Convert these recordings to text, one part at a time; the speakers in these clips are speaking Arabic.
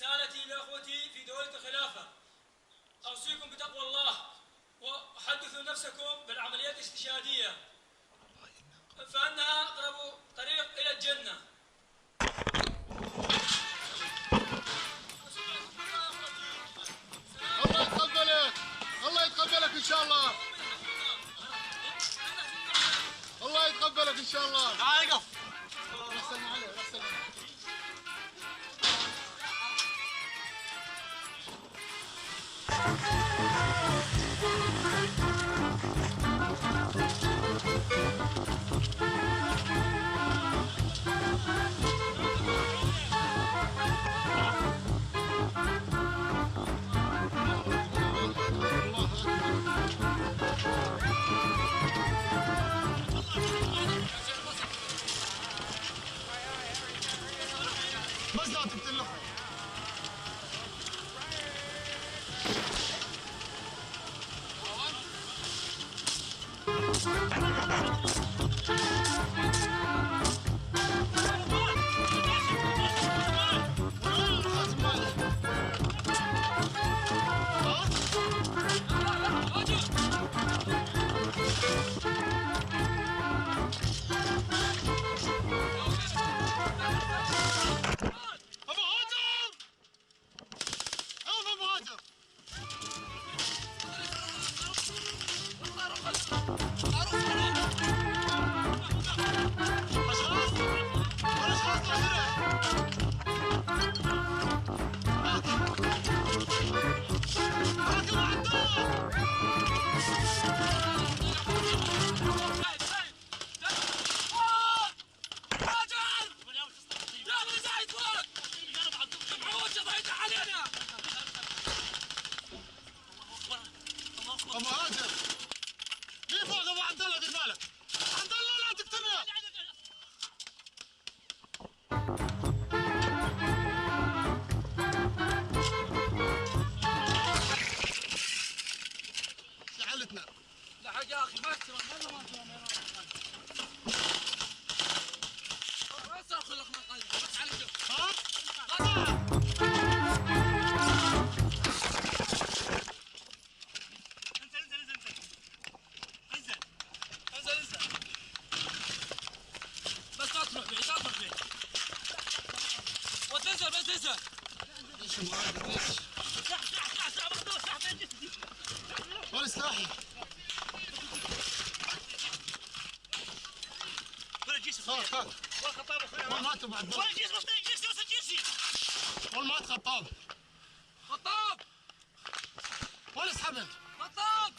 رسالتي لأخوتي في دولة الخلافة: أوصيكم بتقوى الله، وحدثوا نفسكم بالعمليات الاستشهادية، فإنها أقرب طريق إلى الجنة. الله يتقبلك، الله يتقبلك إن شاء الله. الله يتقبلك إن شاء الله. تعال قف. رسلنا عليه، رسلنا عليه. بس لا تقتله. ابو هاجر ليه فوق ابو عبد الله؟ دير بالك عبد الله، لا تقتلنا. زعلتنا. لا حاجة يا اخي، ما تسمع والله ما تسمع. بس اخذ لك ما قال بس على الجو. ها؟ وتنزل بس تنزل. ايش المعادل ليش؟ ولا استحي. خلاص خلاص. وين مات ابو عبد الله؟ وين مات خطاب؟ خطاب وين اسحبت؟ خطاب.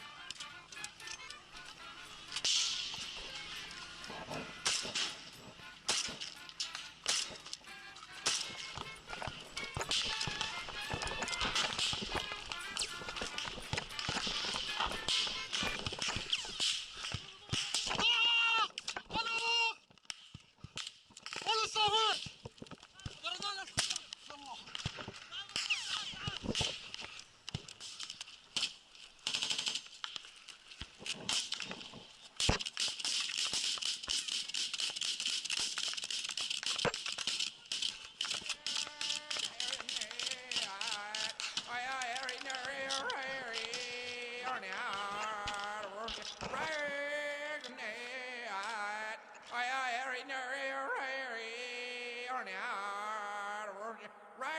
Right.